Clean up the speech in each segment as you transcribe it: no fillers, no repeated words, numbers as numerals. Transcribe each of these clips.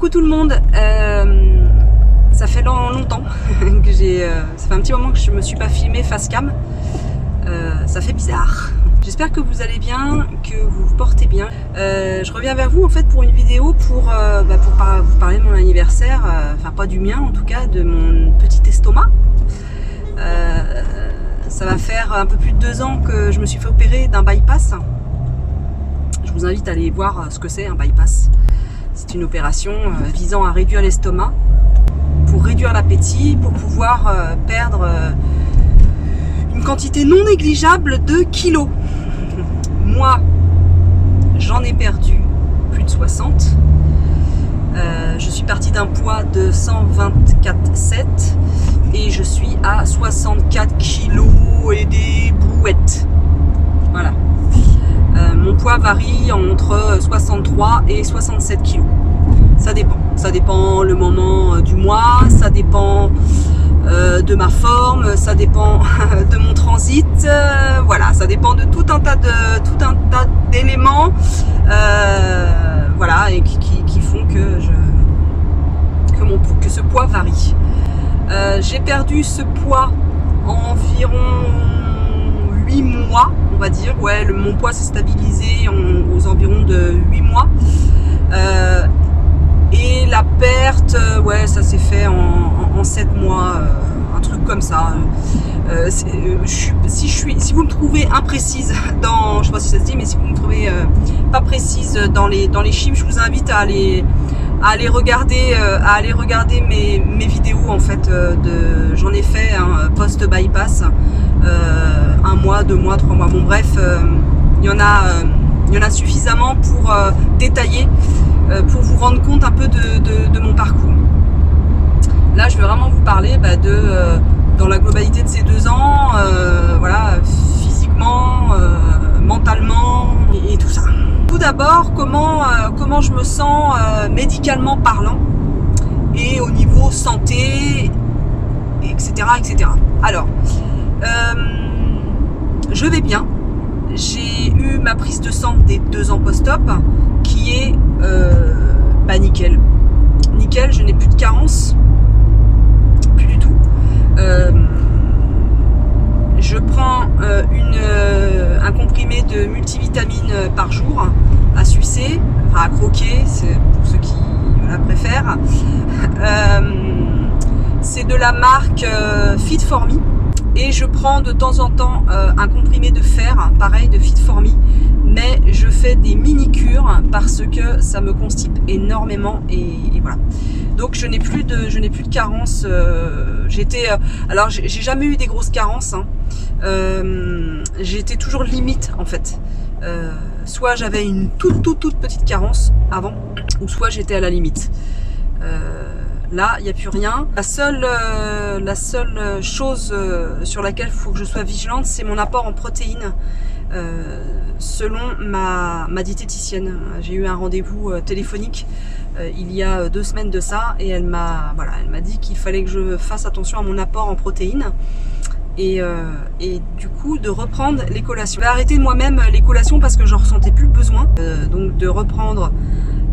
Coucou tout le monde, ça fait longtemps que ça fait un petit moment que je me suis pas filmée face cam, ça fait bizarre. J'espère que vous allez bien, que vous vous portez bien. Je reviens vers vous en fait pour une vidéo pour vous parler de mon anniversaire, enfin pas du mien en tout cas, de mon petit estomac. Ça va faire un peu plus de 2 ans que je me suis fait opérer d'un bypass. Je vous invite à aller voir ce que c'est un bypass. C'est une opération visant à réduire l'estomac, pour réduire l'appétit, pour pouvoir perdre une quantité non négligeable de kilos. Moi, j'en ai perdu plus de 60. Je suis partie d'un poids de 124,7 et je suis à 64 kilos et des brouettes. Voilà. Mon poids varie entre 63 et 67 kg. Ça dépend. Ça dépend le moment du mois, ça dépend de ma forme, ça dépend de mon transit. Voilà, ça dépend de tout un tas d'éléments, voilà, et qui font que ce poids varie. J'ai perdu ce poids en environ 8 mois, on va dire. Ouais, mon poids s'est stabilisé aux environs de 8 mois. Et la perte, ouais, ça s'est fait en 7 mois, un truc comme ça. Si vous me trouvez imprécise dans, je sais pas si ça se dit, mais si vous me trouvez pas précise dans les chiffres, je vous invite à aller regarder mes vidéos en fait. J'en ai fait un post bypass, 1 mois, 2 mois, 3 mois. Bon bref, il y en a suffisamment pour détailler, pour vous rendre compte un peu de mon parcours. Là, je vais vraiment vous parler dans la globalité de ces 2 ans, voilà, physiquement, mentalement et tout ça. Tout d'abord, comment je me sens médicalement parlant et au niveau santé, etc. etc. Alors, je vais bien. J'ai eu ma prise de sang des 2 ans post-op qui est nickel. Nickel, je n'ai plus de carence. Plus du tout. Je prends un comprimé de multivitamines par jour à sucer, enfin à croquer, c'est pour ceux qui préfèrent. C'est de la marque Fit For Me. Et je prends de temps en temps un comprimé de fer, pareil, de Fit For Me, mais je fais des mini-cures parce que ça me constipe énormément et voilà. Donc je n'ai plus de carence. Alors j'ai jamais eu des grosses carences, hein. J'étais toujours limite en fait. Soit j'avais une toute petite carence avant, ou soit j'étais à la limite. Là, il n'y a plus rien. La seule chose sur laquelle il faut que je sois vigilante, c'est mon apport en protéines. Selon ma diététicienne, j'ai eu un rendez-vous téléphonique il y a 2 semaines de ça, et elle m'a dit qu'il fallait que je fasse attention à mon apport en protéines. Et du coup de reprendre les collations. Je vais arrêter moi-même les collations parce que j'en ressentais plus le besoin. Donc de reprendre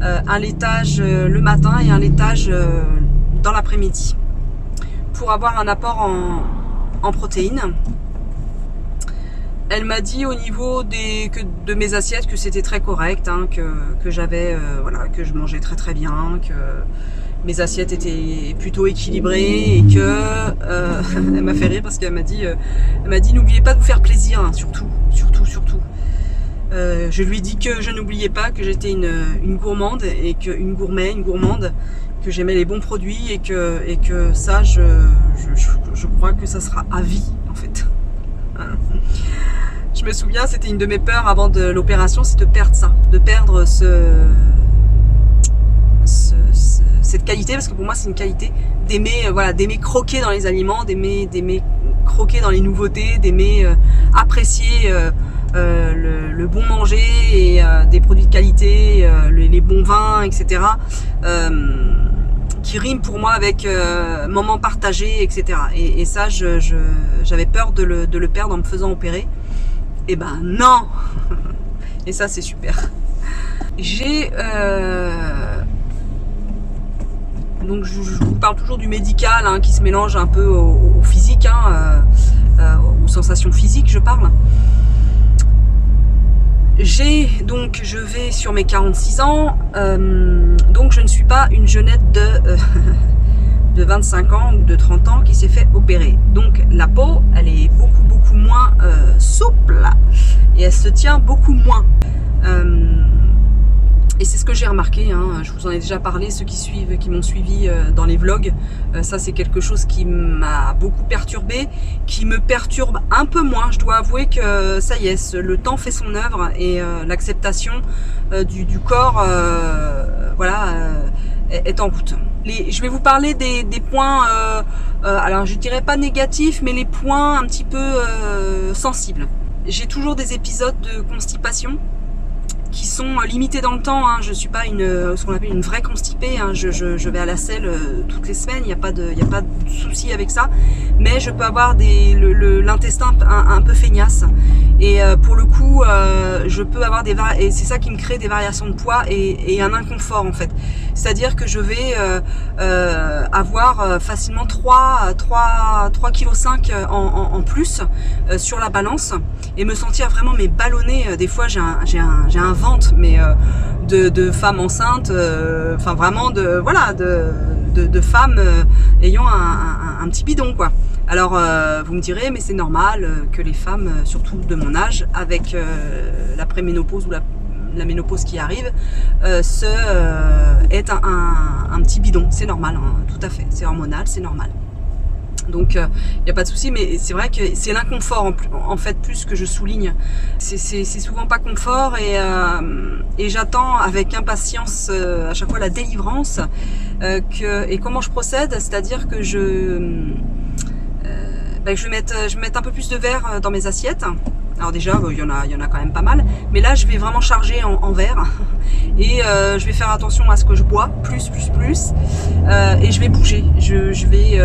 un laitage le matin et un laitage dans l'après-midi pour avoir un apport en protéines. Elle m'a dit au niveau de mes assiettes que c'était très correct, hein, que j'avais que je mangeais très bien, que mes assiettes étaient plutôt équilibrées et que elle m'a fait rire parce qu'elle m'a dit n'oubliez pas de vous faire plaisir, hein, surtout. Je lui ai dit que je n'oubliais pas que j'étais une gourmande et une gourmande, que j'aimais les bons produits et que ça je crois que ça sera à vie en fait. Je me souviens, c'était une de mes peurs avant de l'opération, c'est de perdre ça, de perdre cette qualité, parce que pour moi c'est une qualité d'aimer croquer dans les aliments, d'aimer croquer dans les nouveautés, d'aimer apprécier le bon manger et des produits de qualité, les bons vins, etc. Qui riment pour moi avec moment partagé, etc. Et ça, j'avais peur de le perdre en me faisant opérer. Et ben non. Et ça, c'est super. J'ai Donc je vous parle toujours du médical hein, qui se mélange un peu au physique, hein, aux sensations physiques je parle. Je vais sur mes 46 ans, donc je ne suis pas une jeunette de 25 ans ou de 30 ans qui s'est fait opérer. Donc la peau, elle est beaucoup moins souple et elle se tient beaucoup moins. Et c'est ce que j'ai remarqué, hein. Je vous en ai déjà parlé, ceux qui m'ont suivi dans les vlogs. Ça c'est quelque chose qui m'a beaucoup perturbé, qui me perturbe un peu moins. Je dois avouer que ça y est, le temps fait son œuvre et l'acceptation du corps est en route. Je vais vous parler des points, alors je dirais pas négatifs, mais les points un petit peu sensibles. J'ai toujours des épisodes de constipation qui sont limités dans le temps, hein. Je suis pas ce qu'on appelle une vraie constipée, hein. Je vais à la selle toutes les semaines, il n'y a pas de souci avec ça, mais je peux avoir l'intestin un peu feignasse et pour le coup je peux avoir et c'est ça qui me crée des variations de poids et un inconfort en fait, c'est à dire que je vais avoir facilement 3,5 kg en plus sur la balance et me sentir vraiment ballonnée. Des fois j'ai un ventre mais de femmes enceintes, enfin vraiment de femmes ayant un petit bidon quoi. Alors vous me direz mais c'est normal que les femmes surtout de mon âge avec la préménopause ou la ménopause qui arrive est un petit bidon, c'est normal hein, tout à fait, c'est hormonal, c'est normal. Donc il n'y a pas de souci, mais c'est vrai que c'est l'inconfort en fait plus que je souligne. C'est souvent pas confort et j'attends avec impatience à chaque fois la délivrance et comment je procède, c'est-à-dire que je vais mettre un peu plus de verre dans mes assiettes. Alors déjà, il y en a quand même pas mal, mais là je vais vraiment charger en verre et je vais faire attention à ce que je bois, plus et je vais bouger. Je vais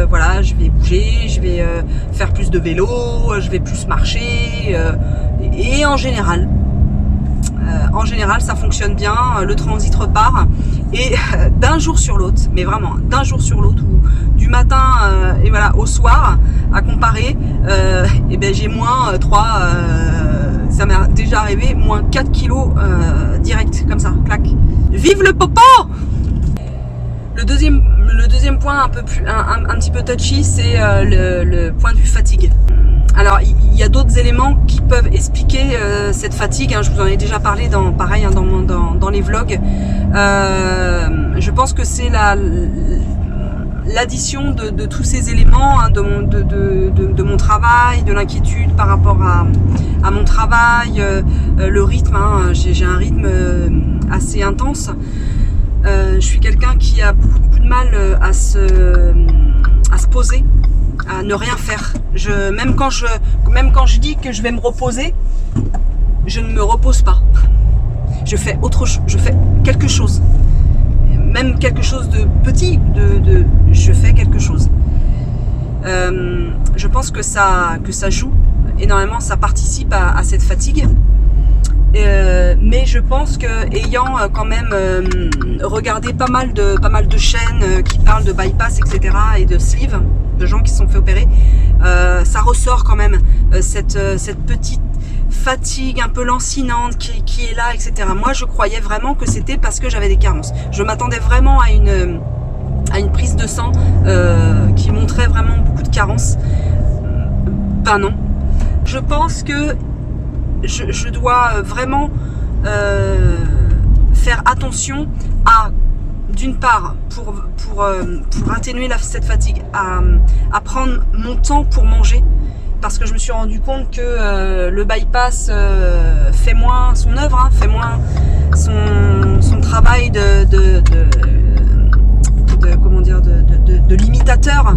bouger, je vais faire plus de vélo, je vais plus marcher et en général ça fonctionne bien, le transit repart et d'un jour sur l'autre, mais vraiment d'un jour sur l'autre ou du matin au soir à comparer, j'ai moins 3, ça m'est déjà arrivé, moins 4 kilos direct comme ça, clac. Vive le popo! Le deuxième point un petit peu touchy, c'est le point de vue fatigue. Alors il y a d'autres éléments qui peuvent expliquer cette fatigue, hein. Je vous en ai déjà parlé dans les vlogs. Je pense que c'est l'addition de tous ces éléments, hein, de mon travail, de l'inquiétude par rapport à mon travail, le rythme, hein. J'ai un rythme assez intense. Je suis quelqu'un qui a beaucoup de mal à se poser, à ne rien faire. Même quand je dis que je vais me reposer, je ne me repose pas. Je fais quelque chose. Même quelque chose de petit, je fais quelque chose. Je pense que ça joue énormément, ça participe à cette fatigue. Mais je pense que ayant quand même regardé pas mal de chaînes qui parlent de bypass, etc. et de sleeve, de gens qui se sont fait opérer, ça ressort quand même cette petite fatigue un peu lancinante qui est là, etc. Moi je croyais vraiment que c'était parce que j'avais des carences. Je m'attendais vraiment à une prise de sang qui montrait vraiment beaucoup de carences. Ben non. Je pense que je dois vraiment faire attention à, d'une part, pour atténuer cette fatigue, à prendre mon temps pour manger, parce que je me suis rendu compte que le bypass fait moins son œuvre, hein, fait moins son travail de limitateur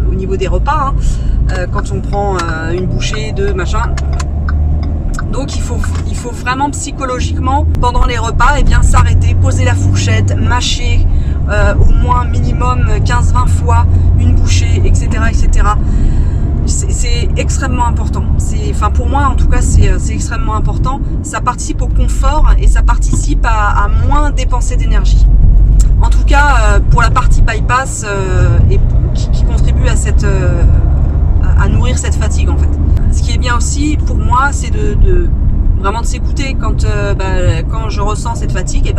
au niveau des repas, hein, quand on prend une bouchée de machin. Donc il faut vraiment psychologiquement, pendant les repas, s'arrêter, poser la fourchette, mâcher au moins minimum 15-20 fois une bouchée, etc. etc. C'est extrêmement important. Pour moi en tout cas c'est extrêmement important. Ça participe au confort et ça participe à moins dépenser d'énergie. En tout cas la partie bypass qui contribue à nourrir cette fatigue en fait. Ce qui est bien aussi pour moi, c'est vraiment de s'écouter quand je ressens cette fatigue,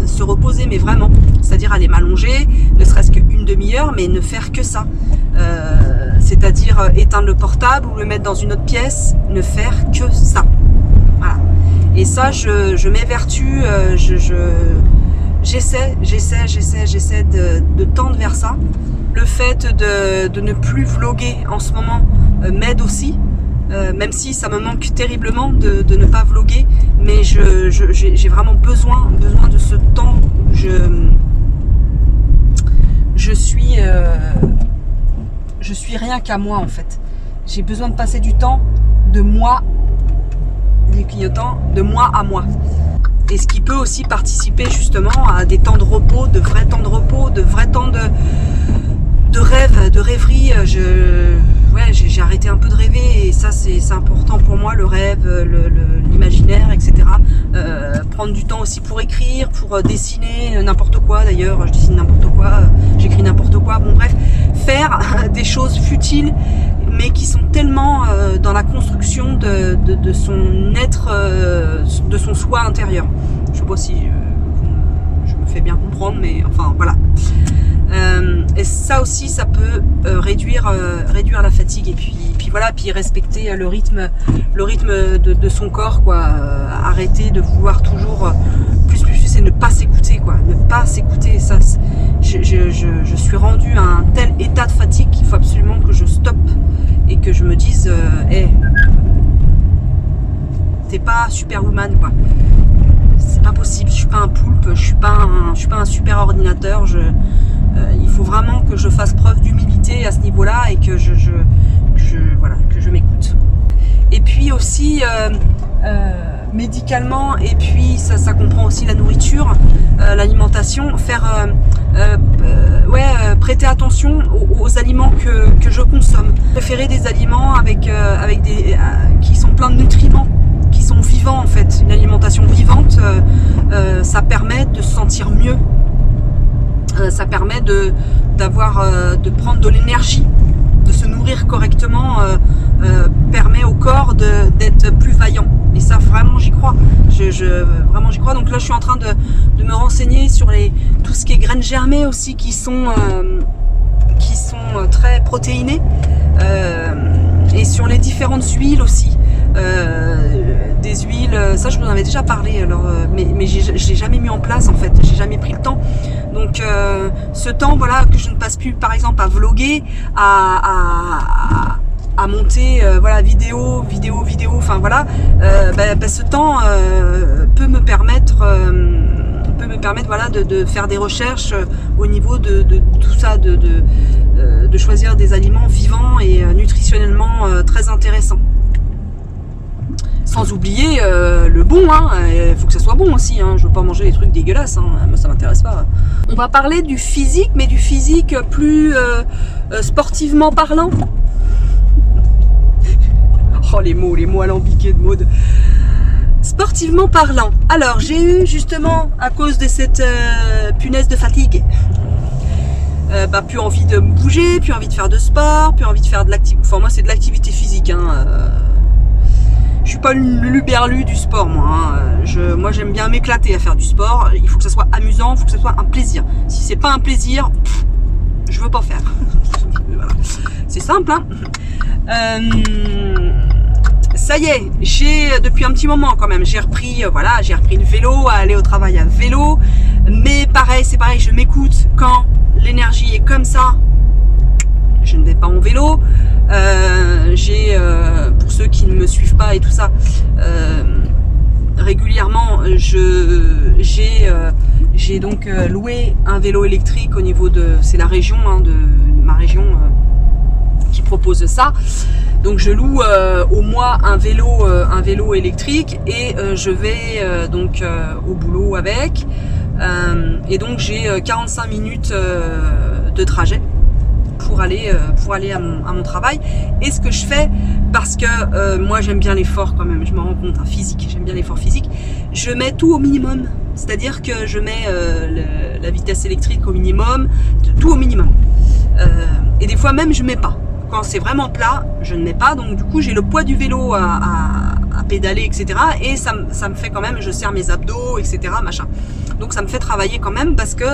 se reposer, mais vraiment, c'est-à-dire aller m'allonger, ne serait-ce qu'une demi-heure, mais ne faire que ça, c'est-à-dire éteindre le portable ou le mettre dans une autre pièce, ne faire que ça, voilà. Et ça, je m'évertue, j'essaie de tendre vers ça. Le fait de ne plus vlogger en ce moment m'aide aussi. Même si ça me manque terriblement de ne pas vlogger, mais j'ai vraiment besoin de ce temps où je suis rien qu'à moi en fait. J'ai besoin de passer du temps de moi, les clignotants, de moi à moi. Et ce qui peut aussi participer justement à des temps de repos, de vrais temps de repos, de vrais temps de rêve, de rêverie. J'ai arrêté un peu de rêver et ça c'est important pour moi, le rêve, l'imaginaire, etc. Prendre du temps aussi pour écrire, pour dessiner n'importe quoi d'ailleurs, je dessine n'importe quoi, j'écris n'importe quoi, bon bref, faire des choses futiles mais qui sont tellement dans la construction de son être, de son soi intérieur. Je sais pas si je me fais bien comprendre, mais enfin voilà. Et ça aussi, ça peut réduire la fatigue et puis voilà, puis respecter le rythme de son corps, quoi. Arrêter de vouloir toujours plus et ne pas s'écouter, quoi. Ne pas s'écouter, ça. Je suis rendue à un tel état de fatigue qu'il faut absolument que je stoppe et que je me dise, hey, t'es pas Superwoman, quoi. C'est pas possible. Je suis pas un poulpe, je suis pas un super ordinateur. Il faut vraiment que je fasse preuve d'humilité à ce niveau-là et que je m'écoute. Et puis aussi médicalement, et puis ça comprend aussi la nourriture, l'alimentation, prêter attention aux aliments que je consomme. Préférer des aliments qui sont pleins de nutriments, qui sont vivants en fait. Une alimentation vivante, ça permet de se sentir mieux. Ça permet de prendre de l'énergie, de se nourrir correctement, permet au corps d'être plus vaillant. Et ça, vraiment, j'y crois. Vraiment, j'y crois. Donc là, je suis en train de me renseigner sur tout ce qui est graines germées aussi, qui sont très protéinées, et sur les différentes huiles aussi. Des huiles, ça je vous en avais déjà parlé, alors, mais je l'ai jamais mis en place en fait, j'ai jamais pris le temps. Donc ce temps, voilà, que je ne passe plus par exemple à vlogger, à monter vidéo, enfin voilà, ce temps peut me permettre voilà, de faire des recherches au niveau de tout ça, de choisir des aliments vivants et nutritionnellement très intéressants. Sans oublier le bon, il faut que ça soit bon aussi, je veux pas manger des trucs dégueulasses, moi ça m'intéresse pas. On va parler du physique, mais du physique plus sportivement parlant. Oh les mots alambiqués de Maud. Sportivement parlant, alors j'ai eu justement, à cause de cette punaise de fatigue, plus envie de me bouger, plus envie de faire de sport, plus envie de faire de l'activité, enfin moi c'est de l'activité physique, je suis pas une luberlu du sport, moi. Moi, j'aime bien m'éclater à faire du sport. Il faut que ça soit amusant, il faut que ça soit un plaisir. Si c'est pas un plaisir, je veux pas faire. Voilà. C'est simple, Ça y est, depuis un petit moment quand même, j'ai repris le vélo, à aller au travail à vélo. Mais c'est pareil, je m'écoute quand l'énergie est comme ça. Je ne vais pas en vélo. Pour ceux qui ne me suivent pas et tout ça, régulièrement j'ai donc loué un vélo électrique au niveau c'est la région de ma région qui propose ça. Donc je loue au mois un vélo électrique et je vais au boulot avec, et donc j'ai 45 minutes de trajet pour aller à mon travail. Et ce que je fais, parce que moi j'aime bien l'effort quand même, je me rends compte, physique, j'aime bien l'effort physique, je mets tout au minimum, c'est-à-dire que je mets la vitesse caisse électrique au minimum, tout au minimum. Et des fois même je mets pas. Quand c'est vraiment plat, je ne mets pas. Donc du coup j'ai le poids du vélo à pédaler, etc. Et ça me fait quand même, je serre mes abdos, etc. machin. Donc ça me fait travailler quand même parce que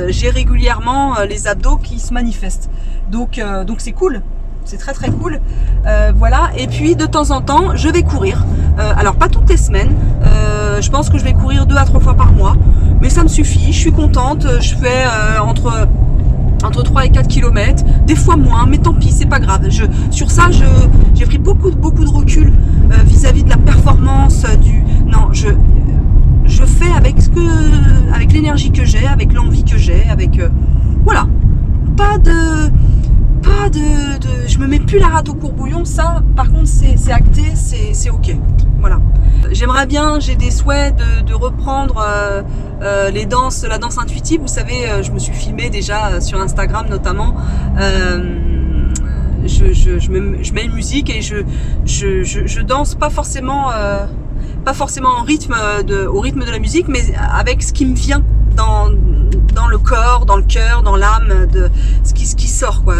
j'ai régulièrement les abdos qui se manifestent. Donc c'est cool. C'est très très cool. Voilà. Et puis de temps en temps, je vais courir. Alors pas toutes les semaines. Je pense que je vais courir 2 à 3 fois par mois. Mais ça me suffit. Je suis contente. Je fais entre 3 et 4 km, des fois moins, mais tant pis, c'est pas grave. Sur ça, j'ai pris beaucoup de recul vis-à-vis de la performance. Non, je fais avec l'énergie que j'ai, avec l'envie que j'ai, voilà. Pas de je me mets plus la rate au courbouillon, ça par contre c'est acté, c'est ok, voilà. J'aimerais bien, j'ai des souhaits de reprendre la danse intuitive. Vous savez, je me suis filmée déjà sur Instagram notamment. Je mets une musique et je danse pas forcément au rythme de la musique, mais avec ce qui me vient dans le corps, dans le cœur, dans l'âme, de ce qui sort, quoi.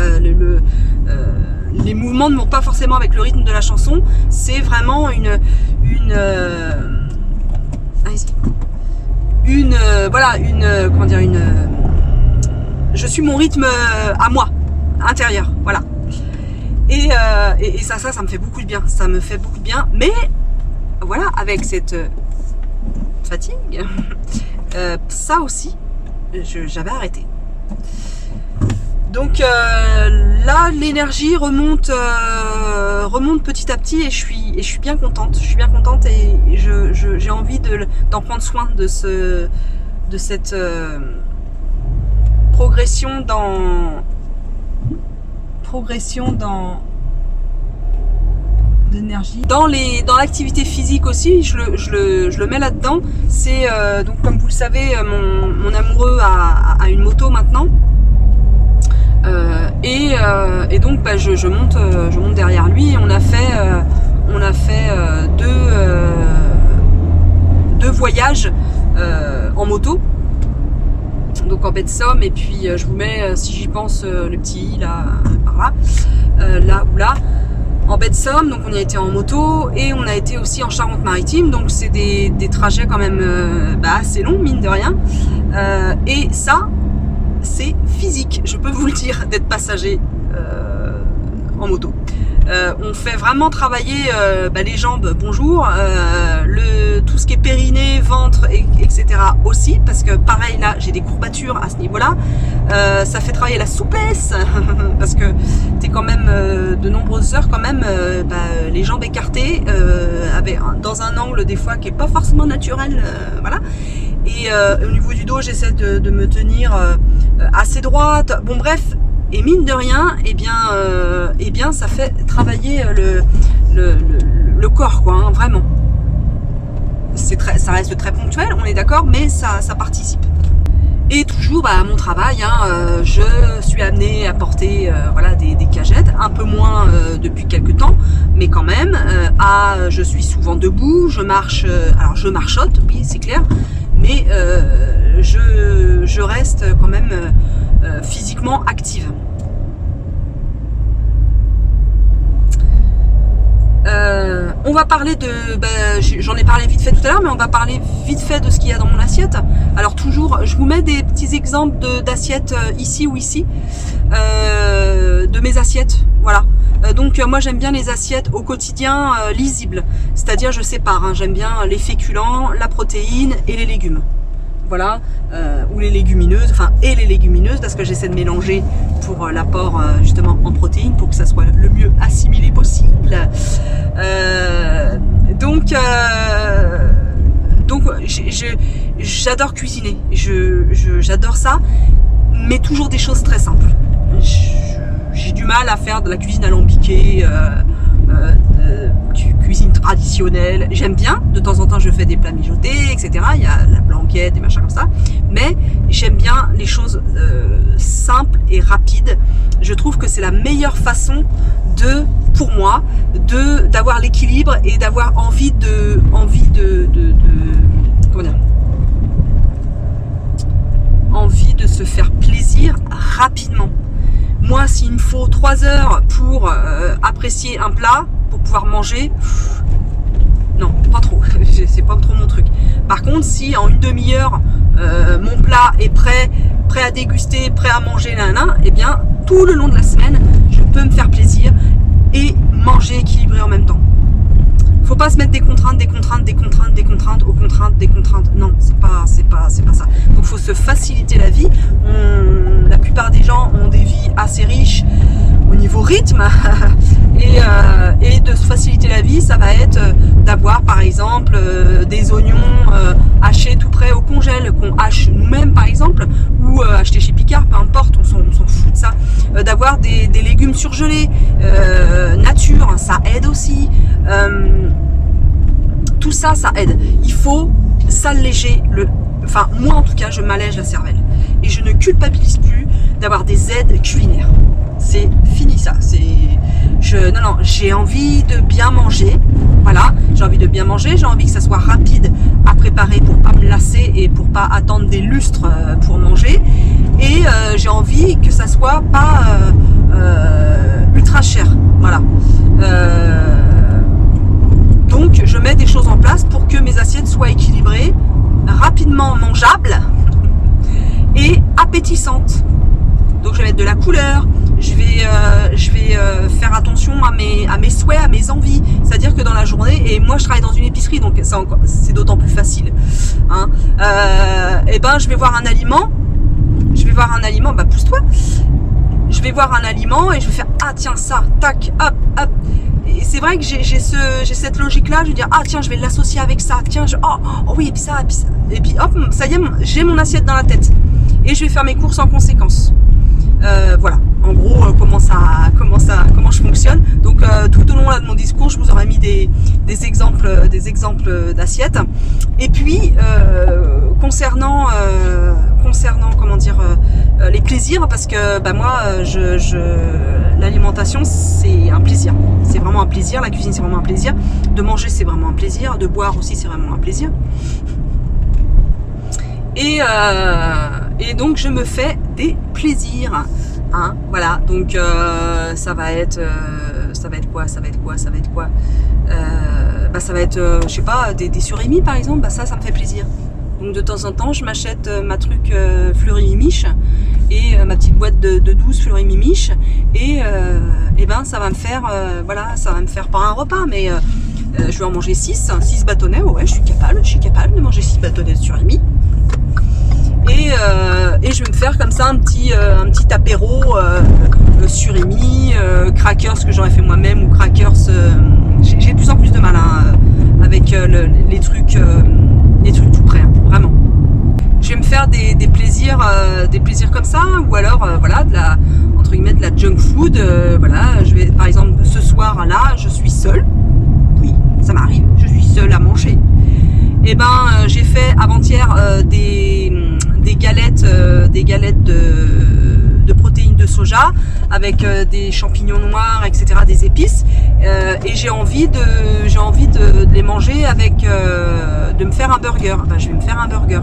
Les mouvements ne vont pas forcément avec le rythme de la chanson, c'est vraiment je suis mon rythme à moi, intérieur, voilà. Et ça me fait beaucoup de bien, ça me fait beaucoup de bien, mais voilà, avec cette fatigue, ça aussi, j'avais arrêté. Donc là, l'énergie remonte petit à petit et je suis bien contente. Je suis bien contente et j'ai envie d'en prendre soin de cette progression d'énergie. Dans l'activité physique aussi, je le mets là-dedans. C'est donc comme vous le savez, mon amoureux a une moto maintenant. Et donc je monte derrière lui. On a fait deux voyages en moto, donc en baie de Somme, et puis je vous mets, si j'y pense, le petit là par là, là ou là, en baie de Somme. Donc on y a été en moto et on a été aussi en Charente-Maritime, donc c'est des trajets quand même assez longs, mine de rien, et ça c'est physique, je peux vous le dire, d'être passager en moto. On fait vraiment travailler les jambes, bonjour, tout ce qui est périnée, ventre, etc. aussi, parce que pareil là j'ai des courbatures à ce niveau là. Ça fait travailler la souplesse parce que t'es quand même de nombreuses heures quand même les jambes écartées, dans un angle des fois qui est pas forcément naturel, voilà. Et au niveau du dos, j'essaie de me tenir assez droite. Bon bref, et mine de rien, eh bien ça fait travailler le corps, quoi, hein, vraiment. Ça reste très ponctuel, on est d'accord, mais ça participe. Et toujours à mon travail, hein, je suis amenée à porter des cagettes, un peu moins depuis quelques temps, mais quand même, je suis souvent debout, je marche, alors je marchote, oui c'est clair, mais je reste quand même physiquement active. On va parler j'en ai parlé vite fait tout à l'heure, mais on va parler vite fait de ce qu'il y a dans mon assiette. Alors toujours, je vous mets des petits exemples d'assiettes ici ou ici, de mes assiettes, voilà. Donc moi j'aime bien les assiettes au quotidien lisibles, c'est-à-dire je sépare, hein, j'aime bien les féculents, la protéine et les légumes. Voilà, ou les légumineuses, et les légumineuses, parce que j'essaie de mélanger pour l'apport justement en protéines, pour que ça soit le mieux assimilé possible. Donc j'adore cuisiner, j'adore ça, mais toujours des choses très simples. J'ai du mal à faire de la cuisine alambiquée, cuisine traditionnelle. J'aime bien, de temps en temps je fais des plats mijotés, etc. Il y a la blanquette, des machins comme ça, mais j'aime bien les choses simples et rapides. Je trouve que c'est la meilleure façon pour moi, d'avoir l'équilibre et d'avoir envie de comment dire, envie se faire plaisir rapidement. Moi, s'il me faut 3 heures pour apprécier un plat, pour pouvoir manger, non, pas trop, c'est pas trop mon truc. Par contre, si en une demi-heure, mon plat est prêt à déguster, prêt à manger, eh bien, tout le long de la semaine, je peux me faire plaisir et manger équilibré en même temps. Faut pas se mettre des contraintes aux contraintes. Non, c'est pas ça. Donc faut se faciliter la vie. La plupart des gens ont des vies assez riches au niveau rythme et de se faciliter la vie, ça va être d'avoir par exemple des oignons hachés tout prêt au congèle, qu'on hache nous-mêmes par exemple, ou acheter chez Picard, peu importe, on s'en fout de ça. D'avoir des légumes surgelés, nature, ça aide aussi. Tout ça, ça aide. Il faut s'alléger enfin, moi en tout cas, je m'allège la cervelle. Et je ne culpabilise plus d'avoir des aides culinaires. C'est fini ça. Non, j'ai envie de bien manger. Voilà, j'ai envie de bien manger. J'ai envie que ça soit rapide à préparer pour pas me lasser et pour pas attendre des lustres pour manger. Et j'ai envie que ça soit pas ultra cher. Voilà. Donc je mets des choses en place pour que mes assiettes soient équilibrées, rapidement mangeables et appétissantes. Donc je vais mettre de la couleur, je vais faire attention à mes souhaits, à mes envies. C'est-à-dire que dans la journée, et moi je travaille dans une épicerie, donc c'est d'autant plus facile. Hein, et ben je vais voir un aliment, bah pousse-toi. Je vais voir un aliment et je vais faire ah tiens ça, tac, hop, hop. Et c'est vrai que j'ai cette logique-là, je vais dire ah tiens je vais l'associer avec ça, tiens oh oui et puis ça, et puis hop, ça y est, j'ai mon assiette dans la tête et je vais faire mes courses en conséquence. Voilà, en gros comment je fonctionne. Donc tout au long là, de mon discours, je vous aurais mis des exemples d'assiettes. Et puis concernant comment dire les plaisirs, parce que bah moi l'alimentation c'est un plaisir, c'est vraiment un plaisir, la cuisine c'est vraiment un plaisir, de manger c'est vraiment un plaisir, de boire aussi c'est vraiment un plaisir. Et donc je me fais des plaisirs, hein, voilà. Donc ça va être quoi bah ça va être je sais pas des surimi par exemple, bah ça me fait plaisir. Donc de temps en temps je m'achète ma truc fleurie-mimiche et ma petite boîte de 12 fleurie-mimiche et ben ça va me faire voilà, ça va me faire pas un repas mais je vais en manger 6 bâtonnets. Ouais, je suis capable de manger 6 bâtonnets de surimi. Et je vais me faire comme ça un petit apéro surimi, crackers que j'aurais fait moi-même ou crackers. J'ai de plus en plus de mal hein, avec les trucs tout prêts, hein, vraiment. Je vais me faire des plaisirs comme ça, ou alors voilà entre guillemets de la junk food. Voilà, je vais par exemple ce soir là, je suis seule. Oui, ça m'arrive, je suis seule à manger. Et ben j'ai fait avant-hier des galettes de protéines de soja avec des champignons noirs, etc., des épices, et j'ai envie de les manger avec de me faire un burger. Ben, je vais me faire un burger.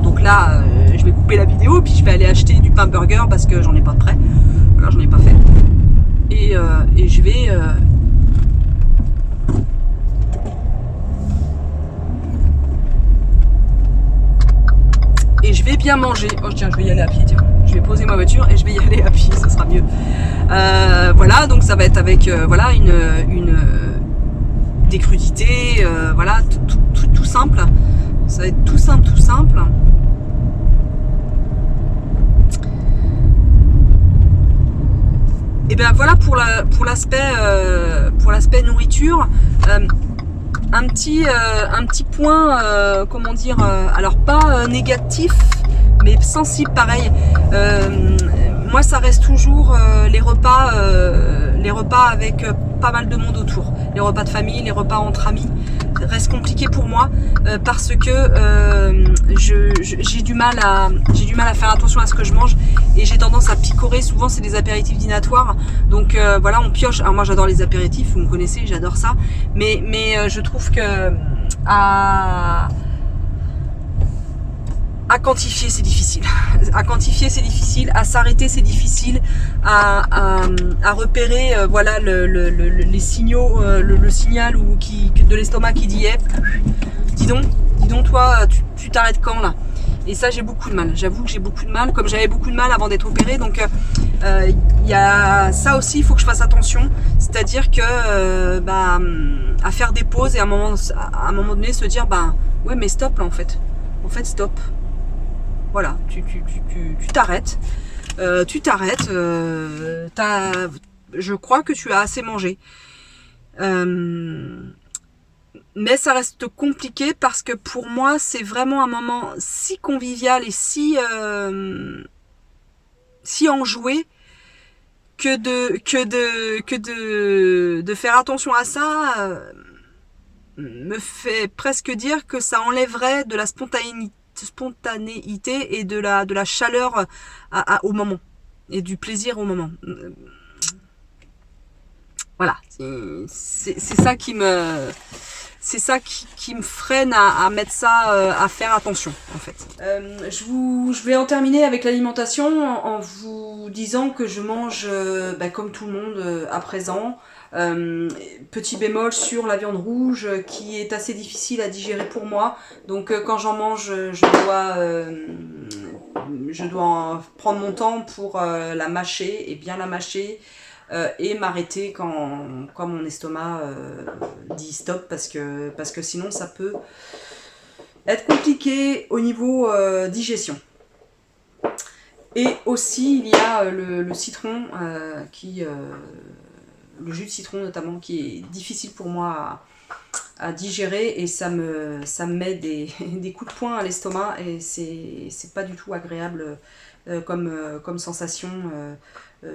Donc là je vais couper la vidéo puis je vais aller acheter du pain burger parce que j'en ai pas de prêt. Alors j'en ai pas fait. Et je vais bien manger. Oh tiens, je vais y aller à pied, tiens. Je vais poser ma voiture et je vais y aller à pied, ça sera mieux. Voilà, donc ça va être avec voilà une des crudités, voilà, tout simple. Ça va être tout simple. Et bien voilà pour l'aspect nourriture. Un petit point, comment dire, alors pas négatif, mais sensible pareil. Moi ça reste toujours les repas avec pas mal de monde autour. Les repas de famille, les repas entre amis reste compliqué pour moi parce que j'ai du mal à faire attention à ce que je mange et j'ai tendance à picorer. Souvent c'est des apéritifs dînatoires, donc voilà, on pioche. Alors moi j'adore les apéritifs, vous me connaissez, j'adore ça, mais je trouve que À quantifier, c'est difficile. À quantifier, c'est difficile. À s'arrêter, c'est difficile. À repérer, voilà, les signaux, le signal de l'estomac qui dit hey, dis donc, toi, tu t'arrêtes quand là? Et ça, j'ai beaucoup de mal. J'avoue que j'ai beaucoup de mal, comme j'avais beaucoup de mal avant d'être opérée. Donc, y a ça aussi, il faut que je fasse attention. C'est-à-dire que, à faire des pauses et à un moment donné, se dire, ouais, mais stop là en fait. En fait, stop. Voilà, tu t'arrêtes. Je crois que tu as assez mangé. Mais ça reste compliqué parce que pour moi, c'est vraiment un moment si convivial et si enjoué que de faire attention à ça me fait presque dire que ça enlèverait de la spontanéité et de la chaleur au moment et du plaisir au moment. Voilà, c'est ça qui me freine à mettre ça, à faire attention en fait. Je vais en terminer avec l'alimentation en vous disant que je mange comme tout le monde à présent. Petit bémol sur la viande rouge qui est assez difficile à digérer pour moi. Donc quand j'en mange, je dois prendre mon temps pour la mâcher et bien la mâcher. Et m'arrêter quand mon estomac dit stop parce que sinon ça peut être compliqué au niveau digestion. Et aussi il y a le citron le jus de citron notamment qui est difficile pour moi à digérer et ça me met des coups de poing à l'estomac et c'est pas du tout agréable comme sensation.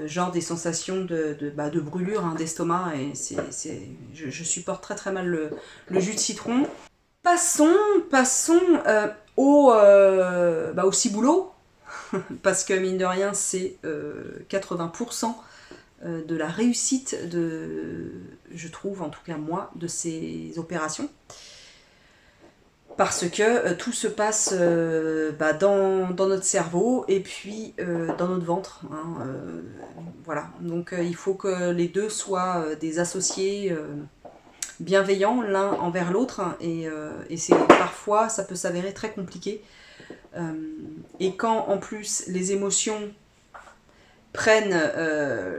Genre des sensations de brûlure d'estomac et je supporte très très mal le jus de citron. Passons au ciboulot parce que mine de rien c'est 80% de la réussite je trouve en tout cas moi de ces opérations. Parce que tout se passe dans notre cerveau et puis dans notre ventre. Voilà. Donc il faut que les deux soient des associés bienveillants l'un envers l'autre. Et parfois ça peut s'avérer très compliqué. Et quand en plus les émotions prennent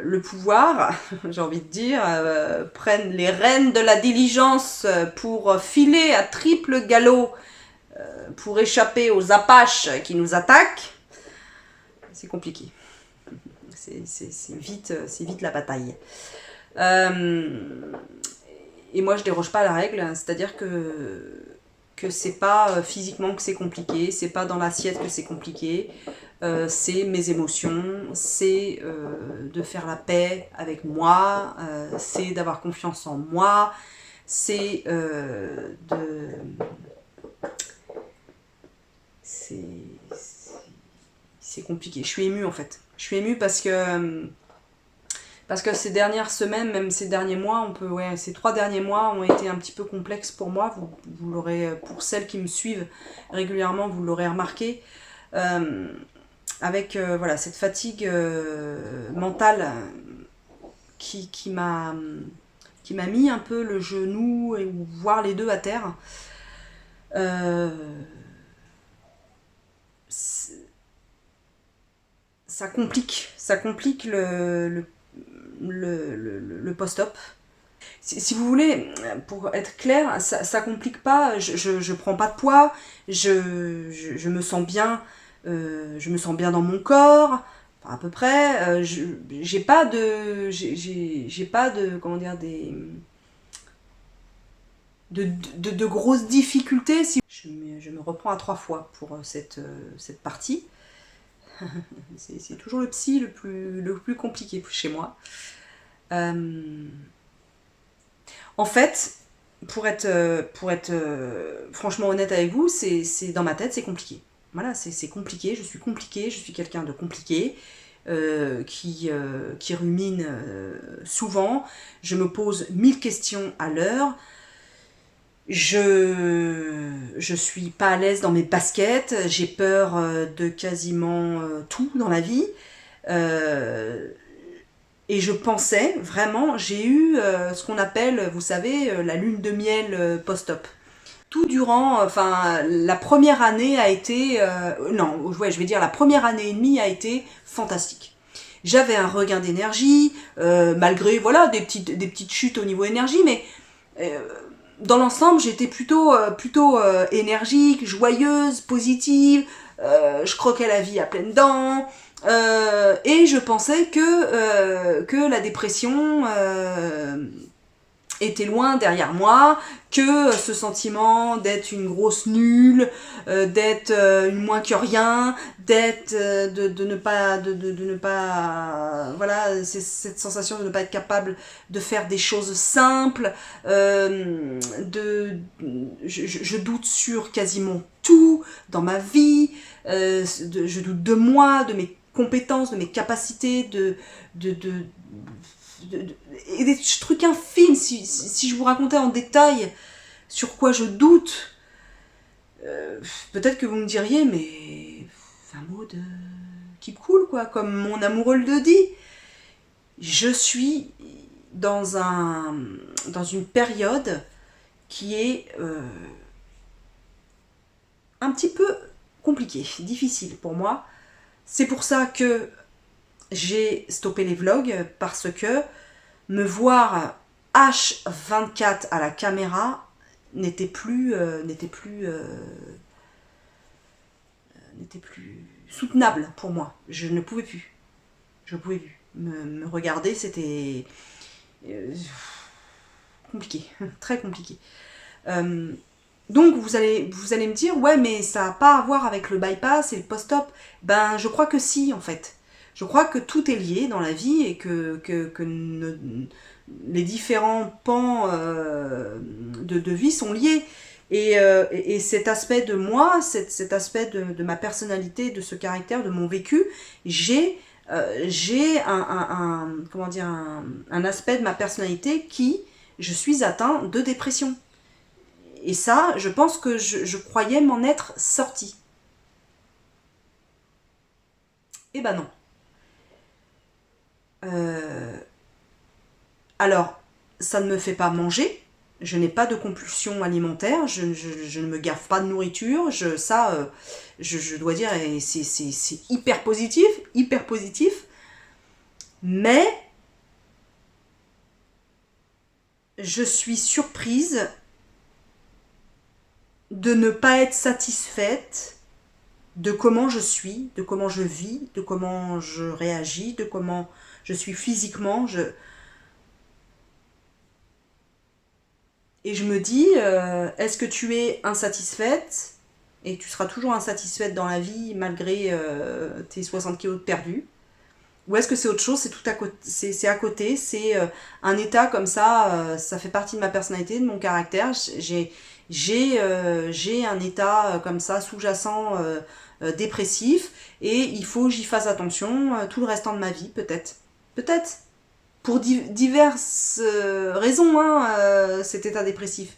le pouvoir, j'ai envie de dire, prennent les rênes de la diligence pour filer à triple galop pour échapper aux Apaches qui nous attaquent, c'est compliqué. C'est vite la bataille. Et moi je déroge pas à la règle, c'est-à-dire que c'est pas physiquement que c'est compliqué, c'est pas dans l'assiette que c'est compliqué. C'est mes émotions, c'est de faire la paix avec moi, c'est d'avoir confiance en moi, c'est c'est compliqué. Je suis émue en fait. Je suis émue parce que ces dernières semaines, même ces derniers mois, ces 3 derniers mois ont été un petit peu complexes pour moi. Vous l'aurez, pour celles qui me suivent régulièrement, vous l'aurez remarqué. Avec cette fatigue mentale qui m'a mis un peu le genou et voire les deux à terre. Ça complique le post-op. Si vous voulez, pour être clair, ça complique pas, je prends pas de poids, je me sens bien. Je me sens bien dans mon corps, à peu près. J'ai pas de comment dire de grosses difficultés. Si je me reprends à 3 fois pour cette partie. C'est toujours le psy le plus compliqué chez moi. En fait, pour être franchement honnête avec vous, c'est dans ma tête, c'est compliqué. Voilà, c'est compliqué, je suis quelqu'un de compliqué, qui rumine souvent, je me pose 1000 questions à l'heure, Je suis pas à l'aise dans mes baskets, j'ai peur de quasiment tout dans la vie. Euh, et je pensais vraiment, j'ai eu ce qu'on appelle, vous savez, la lune de miel post-op. Tout durant, enfin, la première année a été, non, ouais, je vais dire la première année et demie a été fantastique. J'avais un regain d'énergie, malgré, voilà, des petites chutes au niveau énergie, mais euh, dans l'ensemble, j'étais plutôt énergique, joyeuse, positive. Je croquais la vie à pleines dents. Et je pensais que la dépression était loin derrière moi, que ce sentiment d'être une grosse nulle, d'être une moins que rien, d'être de ne pas voilà, c'est cette sensation de ne pas être capable de faire des choses simples, de je doute sur quasiment tout dans ma vie, je doute de moi, de mes compétences, de mes capacités, de et des trucs infimes. Si je vous racontais en détail sur quoi je doute, peut-être que vous me diriez, mais c'est un mot de qui coule, quoi, comme mon amoureux le dit. Je suis dans une période qui est un petit peu compliquée, difficile pour moi. C'est pour ça que j'ai stoppé les vlogs, parce que me voir H24 à la caméra n'était plus soutenable pour moi. Je ne pouvais plus. Je pouvais plus. Me regarder, c'était compliqué, très compliqué. Donc vous allez me dire, ouais, mais ça n'a pas à voir avec le bypass et le post-op. Ben, je crois que si, en fait. Je crois que tout est lié dans la vie et que les différents pans de vie sont liés. Et cet aspect de moi, cet aspect de ma personnalité, de ce caractère, de mon vécu, j'ai comment dire, un aspect de ma personnalité qui, je suis atteint de dépression. Et ça, je pense que je croyais m'en être sortie. Eh ben non. Alors, ça ne me fait pas manger. Je n'ai pas de compulsion alimentaire. Je ne me gaffe pas de nourriture. Je dois dire, c'est hyper positif, hyper positif. Mais je suis surprise de ne pas être satisfaite de comment je suis, de comment je vis, de comment je réagis, de comment je suis physiquement. Et je me dis, est-ce que tu es insatisfaite et tu seras toujours insatisfaite dans la vie malgré tes 60 kilos de perdus? Ou est-ce que c'est autre chose, c'est tout à côté, c'est à côté, c'est un état comme ça fait partie de ma personnalité, de mon caractère. J'ai un état comme ça, sous-jacent, dépressif, et il faut que j'y fasse attention tout le restant de ma vie, peut-être. Peut-être. Pour diverses raisons, hein, cet état dépressif.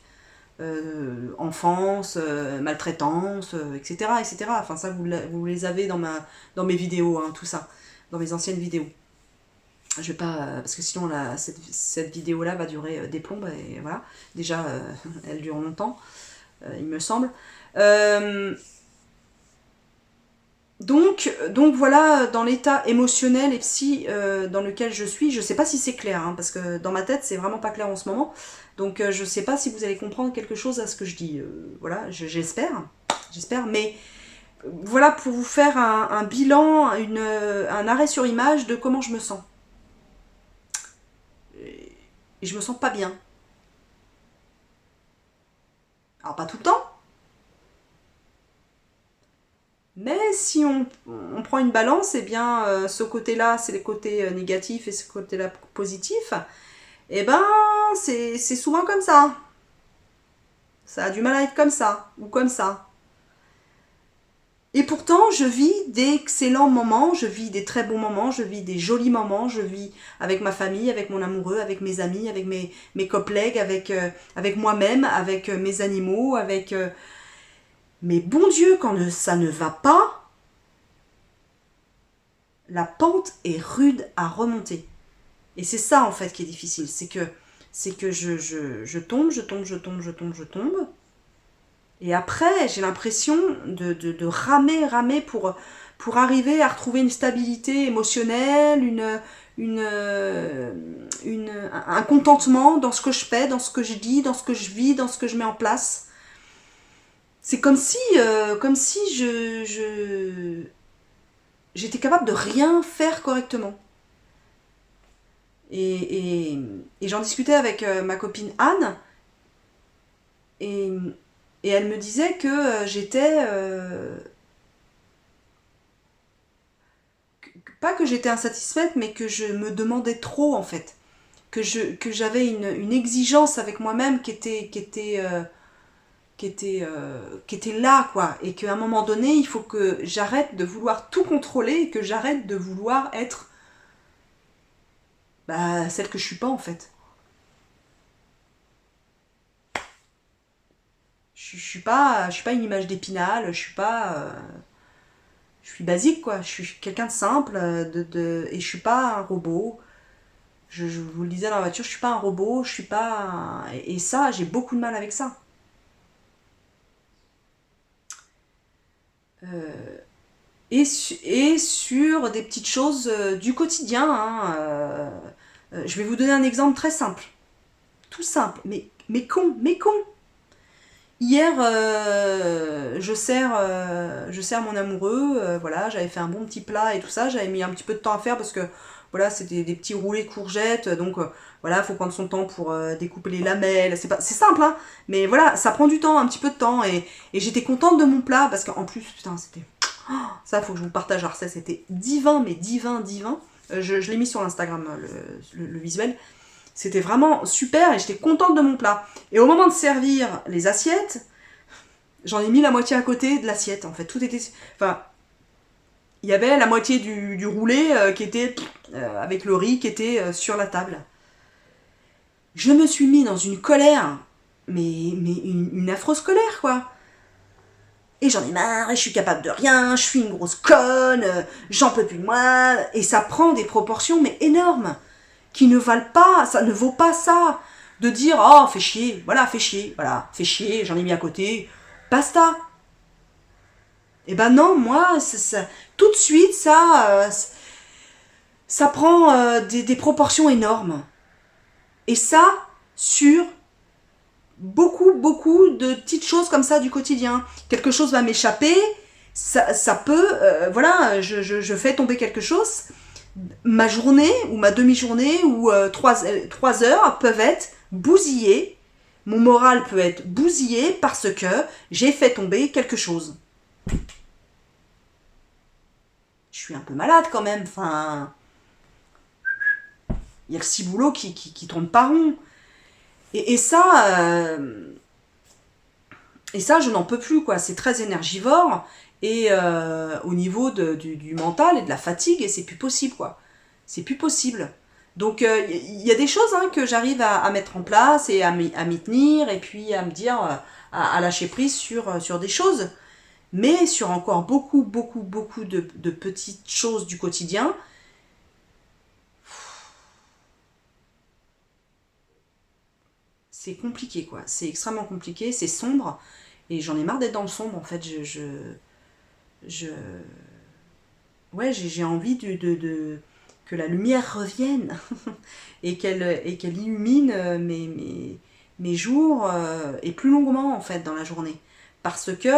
Enfance, maltraitance, etc., etc. Enfin, ça, vous les avez dans mes vidéos, hein, tout ça. Dans mes anciennes vidéos. Je vais pas, parce que sinon cette vidéo là va durer des plombes, et voilà, déjà elle dure longtemps, il me semble. Donc voilà, dans l'état émotionnel et psy dans lequel je suis, je sais pas si c'est clair, hein, parce que dans ma tête c'est vraiment pas clair en ce moment, donc je sais pas si vous allez comprendre quelque chose à ce que je dis, voilà, j'espère, mais voilà, pour vous faire un bilan, un arrêt sur image de comment je me sens. Et je me sens pas bien. Alors pas tout le temps, mais si on prend une balance, et bien ce côté-là, c'est les côtés négatifs et ce côté-là positif, et ben c'est souvent comme ça. Ça a du mal à être comme ça, ou comme ça. Et pourtant, je vis d'excellents moments, je vis des très bons moments, je vis des jolis moments, je vis avec ma famille, avec mon amoureux, avec mes amis, avec mes collègues, avec moi-même, avec mes animaux, avec... Mais bon Dieu, quand ça ne va pas, la pente est rude à remonter. Et c'est ça en fait qui est difficile, c'est que je tombe. Et après, j'ai l'impression de ramer pour arriver à retrouver une stabilité émotionnelle, un contentement dans ce que je fais, dans ce que je dis, dans ce que je vis, dans ce que je mets en place. C'est comme si j'étais capable de rien faire correctement. Et j'en discutais avec ma copine Anne, et elle me disait que j'étais... pas que j'étais insatisfaite, mais que je me demandais trop en fait. Que j'avais une exigence avec moi-même qui était là, quoi. Et qu'à un moment donné, il faut que j'arrête de vouloir tout contrôler et que j'arrête de vouloir être celle que je suis pas en fait. Je suis pas une image d'Épinal, je suis basique, quoi. Je suis quelqu'un de simple, et je suis pas un robot. Je vous le disais dans la voiture, je suis pas un robot, je suis pas... Et ça, j'ai beaucoup de mal avec ça. Et sur des petites choses du quotidien, hein, je vais vous donner un exemple très simple. Tout simple, mais con. Hier, je sers mon amoureux, voilà, j'avais fait un bon petit plat et tout ça, j'avais mis un petit peu de temps à faire parce que voilà, c'était des petits roulés de courgettes, donc voilà, faut prendre son temps pour découper les lamelles, c'est simple, hein, mais voilà, ça prend du temps, un petit peu de temps, et j'étais contente de mon plat parce qu'en plus, putain, c'était... Oh, ça, faut que je vous partage la recette, c'était divin, mais divin. Je l'ai mis sur l'Instagram, le visuel. C'était vraiment super et j'étais contente de mon plat. Et au moment de servir les assiettes, j'en ai mis la moitié à côté de l'assiette, en fait. Tout était... Enfin, il y avait la moitié du roulé qui était avec le riz qui était sur la table. Je me suis mis dans une colère, mais une affreuse colère, quoi. Et j'en ai marre, et je suis capable de rien, je suis une grosse conne, j'en peux plus de moi. Et ça prend des proportions, mais énormes, qui ne valent pas, ça ne vaut pas ça. De dire, oh, fais chier, j'en ai mis à côté, basta. Et ben non, moi, tout de suite, ça prend des proportions énormes. Et ça, sur beaucoup de petites choses comme ça du quotidien. Quelque chose va m'échapper, ça peut, voilà, je fais tomber quelque chose, ma journée ou ma demi-journée ou 3 heures peuvent être bousillées, mon moral peut être bousillé parce que j'ai fait tomber quelque chose. Je suis un peu malade quand même, enfin... Il y a le ciboulot qui tourne pas rond. Et ça, je n'en peux plus, quoi. C'est très énergivore. Et au niveau du mental et de la fatigue, et c'est plus possible, quoi. C'est plus possible. Donc, il y a des choses que j'arrive à mettre en place et à m'y tenir, et puis à me dire, à lâcher prise sur des choses. Mais sur encore beaucoup de petites choses du quotidien, c'est compliqué, quoi. C'est extrêmement compliqué, c'est sombre, et j'en ai marre d'être dans le sombre, en fait. Ouais, j'ai envie que la lumière revienne et qu'elle illumine mes jours et plus longuement, en fait, dans la journée. Parce que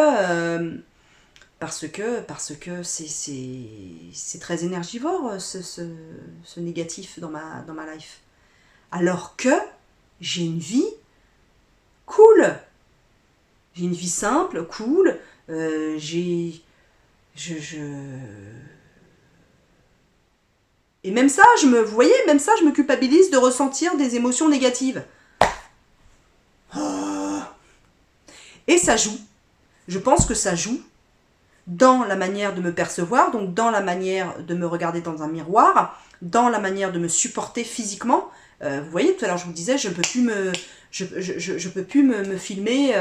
c'est très énergivore, ce négatif dans ma life. Alors que j'ai une vie cool. J'ai une vie simple, cool. Et même ça, vous voyez, même ça, je me culpabilise de ressentir des émotions négatives. Et ça joue. Je pense que ça joue. dans la manière de me percevoir, donc dans la manière de me regarder dans un miroir, dans la manière de me supporter physiquement. Vous voyez, tout à l'heure je vous disais, je peux plus me filmer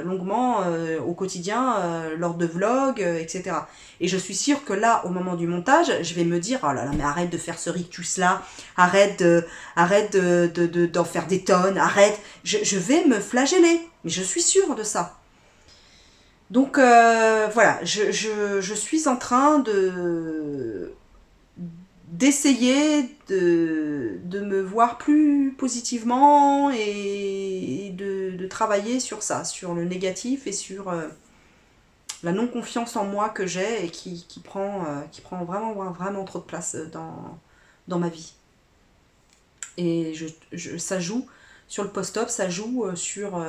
longuement au quotidien lors de vlogs, etc. Et je suis sûre que là, au moment du montage, je vais me dire, oh là là, mais arrête de faire ce rictus là, arrête d'en faire des tonnes, arrête. Je vais me flageller, mais je suis sûre de ça. Donc voilà, je suis en train d'essayer de me voir plus positivement et de travailler sur ça, sur le négatif et sur la non-confiance en moi que j'ai et qui prend vraiment trop de place dans ma vie. Et ça joue sur le post-op, ça joue sur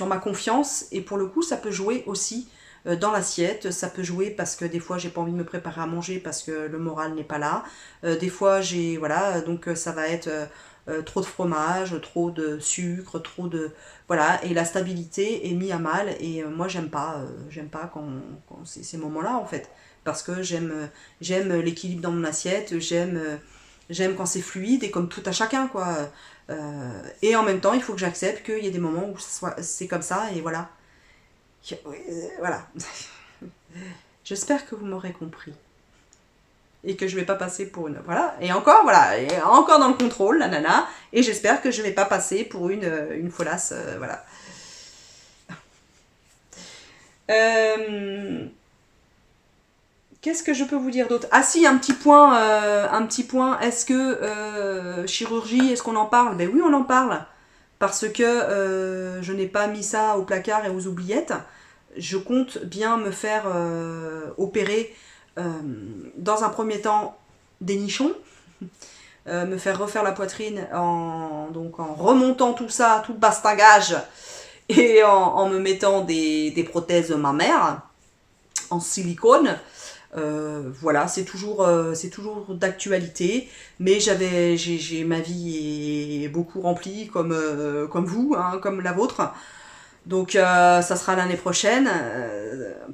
ma confiance, et pour le coup ça peut jouer aussi dans l'assiette, ça peut jouer parce que des fois j'ai pas envie de me préparer à manger parce que le moral n'est pas là, des fois j'ai, voilà, donc ça va être trop de fromage, trop de sucre, trop de, voilà, et la stabilité est mise à mal, et moi j'aime pas quand c'est ces moments-là en fait, parce que j'aime l'équilibre dans mon assiette, j'aime quand c'est fluide et comme tout à chacun, quoi. Et en même temps, il faut que j'accepte qu'il y ait des moments où c'est comme ça, et voilà. Voilà. J'espère que vous m'aurez compris. Et que je vais pas passer pour une... Voilà. Et encore, voilà. Et encore dans le contrôle, la nana. Et j'espère que je vais pas passer pour une folasse. Voilà. Qu'est-ce que je peux vous dire d'autre? Ah si, un petit point. Est-ce que chirurgie, est-ce qu'on en parle? Ben oui, on en parle. Parce que je n'ai pas mis ça au placard et aux oubliettes. Je compte bien me faire opérer dans un premier temps des nichons, me faire refaire la poitrine en remontant tout ça, tout le bastingage, et en me mettant des prothèses mammaires en silicone. Voilà, c'est toujours d'actualité, mais j'ai ma vie est beaucoup remplie comme vous, hein, comme la vôtre. Donc ça sera l'année prochaine,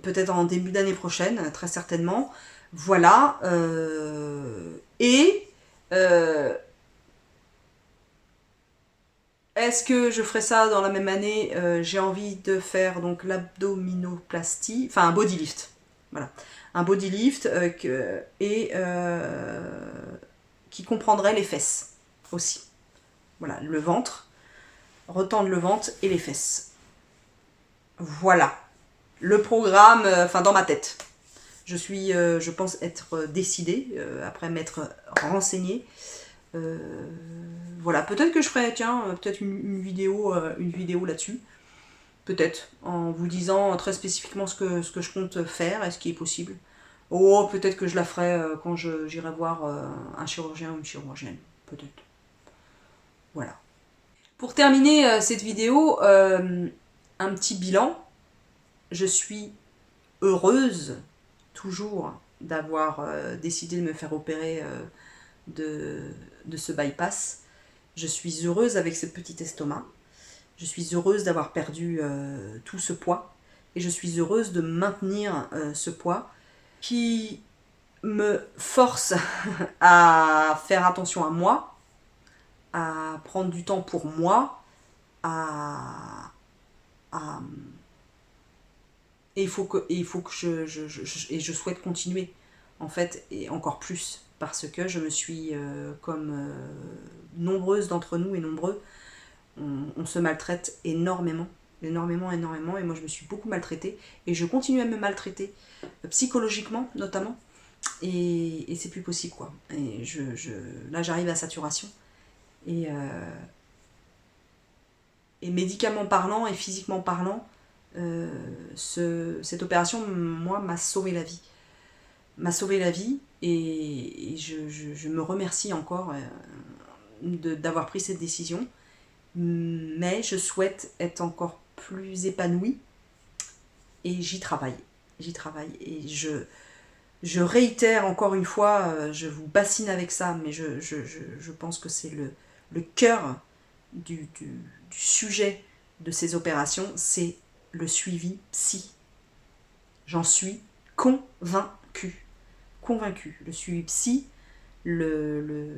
peut-être en début d'année prochaine, très certainement. Voilà. Est-ce que je ferai ça dans la même année? J'ai envie de faire donc l'abdominoplastie, enfin un body lift. Voilà. Un body lift qui comprendrait les fesses aussi. Voilà, le ventre, retendre le ventre et les fesses. Voilà, le programme, dans ma tête. Je pense être décidée, après m'être renseignée. Voilà, peut-être que je ferai, peut-être une vidéo là-dessus. Peut-être, en vous disant très spécifiquement ce que je compte faire et ce qui est possible. Oh, peut-être que je la ferai quand j'irai voir un chirurgien ou une chirurgienne. Peut-être. Voilà. Pour terminer cette vidéo, un petit bilan. Je suis heureuse, toujours, d'avoir décidé de me faire opérer de ce bypass. Je suis heureuse avec ce petit estomac. Je suis heureuse d'avoir perdu tout ce poids. Et je suis heureuse de maintenir ce poids qui me force à faire attention à moi, à prendre du temps pour moi, et il faut que je souhaite continuer, en fait, et encore plus, parce que je me suis, comme nombreuses d'entre nous et nombreux, on se maltraite énormément, et moi je me suis beaucoup maltraitée, et je continue à me maltraiter, psychologiquement notamment, et c'est plus possible, quoi. Et là j'arrive à saturation, et médicalement parlant et physiquement parlant, cette opération, moi, m'a sauvé la vie. Et je me remercie encore d'avoir pris cette décision. Mais je souhaite être encore plus épanouie. Et j'y travaille. Et je réitère encore une fois, je vous bassine avec ça, mais je pense que c'est le cœur du sujet de ces opérations, c'est le suivi psy. J'en suis convaincue. Convaincue. Le suivi psy, le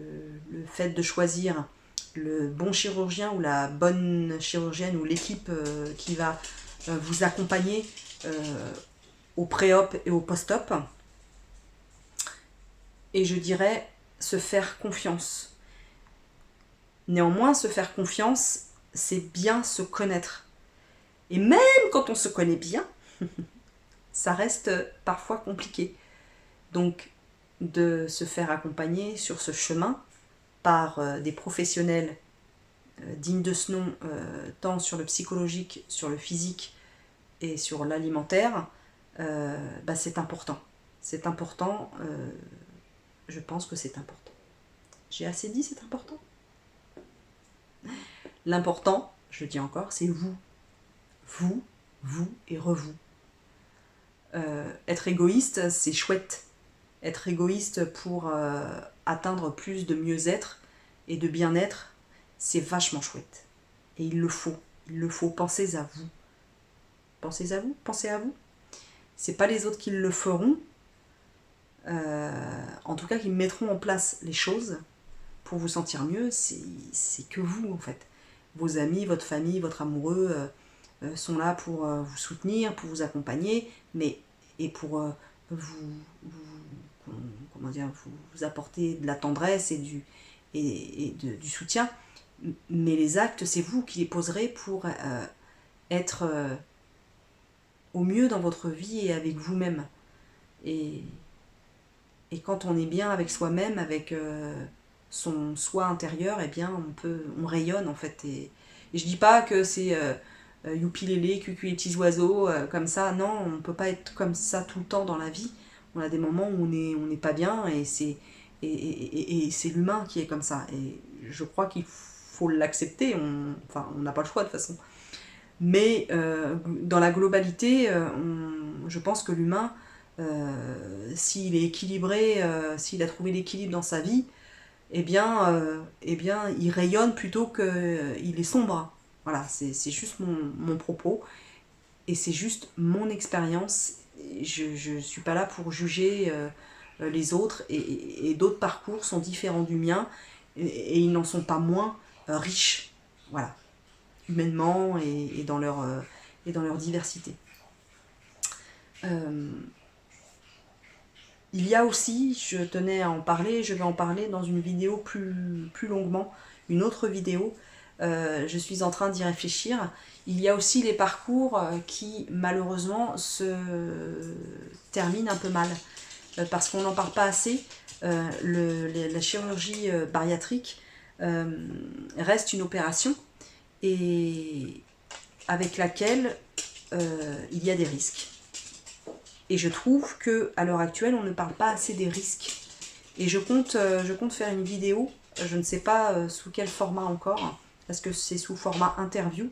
fait de choisir le bon chirurgien ou la bonne chirurgienne ou l'équipe qui va vous accompagner au pré-op et au post-op. Et je dirais se faire confiance. Néanmoins, se faire confiance, c'est bien se connaître. Et même quand on se connaît bien, ça reste parfois compliqué. Donc, de se faire accompagner sur ce chemin par des professionnels dignes de ce nom, tant sur le psychologique, sur le physique et sur l'alimentaire, c'est important. C'est important, je pense que c'est important. J'ai assez dit, c'est important. L'important, je le dis encore, c'est vous. Vous, vous et revous. Être égoïste, c'est chouette. Être égoïste pour atteindre plus de mieux-être et de bien-être, c'est vachement chouette. Et il le faut. Il le faut. Pensez à vous. Pensez à vous. Pensez à vous. C'est pas les autres qui le feront. En tout cas, qui mettront en place les choses pour vous sentir mieux. C'est que vous, en fait. Vos amis, votre famille, votre amoureux sont là pour vous soutenir, pour vous accompagner, et pour vous apporter de la tendresse et du soutien. Mais les actes, c'est vous qui les poserez pour être au mieux dans votre vie et avec vous-même. Et quand on est bien avec soi-même, avec son soi intérieur, eh bien on rayonne en fait. Et je dis pas que c'est youpi lélé, cucu les petits oiseaux, comme ça. Non, on peut pas être comme ça tout le temps dans la vie. On a des moments où on n'est pas bien et c'est l'humain qui est comme ça. Et je crois qu'il faut l'accepter. On n'a pas le choix de toute façon. Mais dans la globalité, je pense que l'humain, s'il est équilibré, s'il a trouvé l'équilibre dans sa vie, eh bien il rayonne plutôt qu'il est sombre. Voilà, c'est juste mon propos et c'est juste mon expérience. Je ne suis pas là pour juger les autres et d'autres parcours sont différents du mien et ils n'en sont pas moins riches, voilà, humainement et dans leur diversité. Il y a aussi, je tenais à en parler, je vais en parler dans une vidéo plus longuement, une autre vidéo. Je suis en train d'y réfléchir. Il y a aussi les parcours qui malheureusement se terminent un peu mal parce qu'on n'en parle pas assez. La chirurgie bariatrique reste une opération et avec laquelle il y a des risques. Et je trouve qu'à l'heure actuelle, on ne parle pas assez des risques. Et je compte faire une vidéo, je ne sais pas sous quel format encore, parce que c'est sous format interview,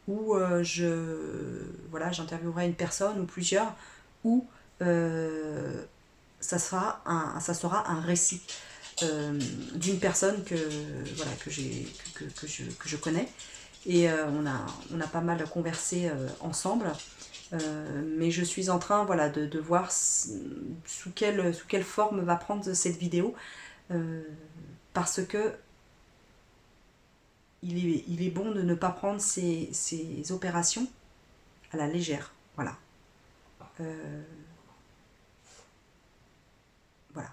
où j'interviewerai une personne ou plusieurs, où ça sera un récit d'une personne que je connais. Et on a pas mal conversé ensemble. Mais je suis en train de voir sous quelle forme va prendre cette vidéo parce que il est bon de ne pas prendre ces opérations à la légère. Voilà. Voilà.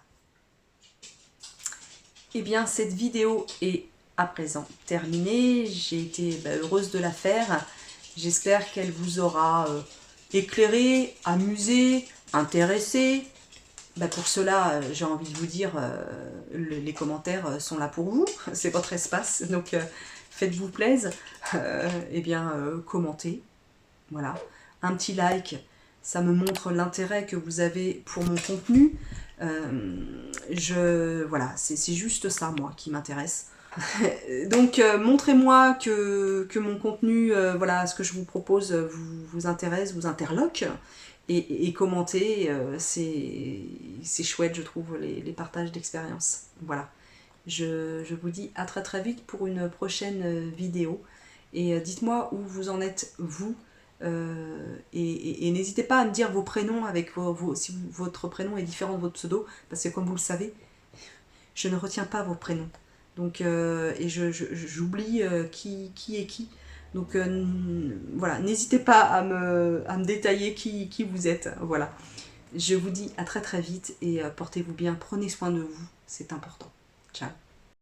Eh bien, cette vidéo est à présent terminée. J'ai été heureuse de la faire. J'espère qu'elle vous aura éclairé, amusé, intéressé. Pour cela, j'ai envie de vous dire, les commentaires sont là pour vous. C'est votre espace, donc faites-vous plaisir. Commentez. Voilà. Un petit like, ça me montre l'intérêt que vous avez pour mon contenu. Voilà, c'est juste ça, moi, qui m'intéresse. Donc montrez-moi que mon contenu, ce que je vous propose vous intéresse, vous interloque et commentez, c'est chouette, je trouve, les partages d'expérience. Voilà, je vous dis à très très vite pour une prochaine vidéo et dites-moi où vous en êtes vous Et n'hésitez pas à me dire vos prénoms avec si votre prénom est différent de votre pseudo, parce que comme vous le savez, je ne retiens pas vos prénoms. Donc, et j'oublie qui est qui. Donc voilà, n'hésitez pas à me détailler qui vous êtes. Voilà. Je vous dis à très très vite et portez-vous bien, prenez soin de vous, c'est important. Ciao.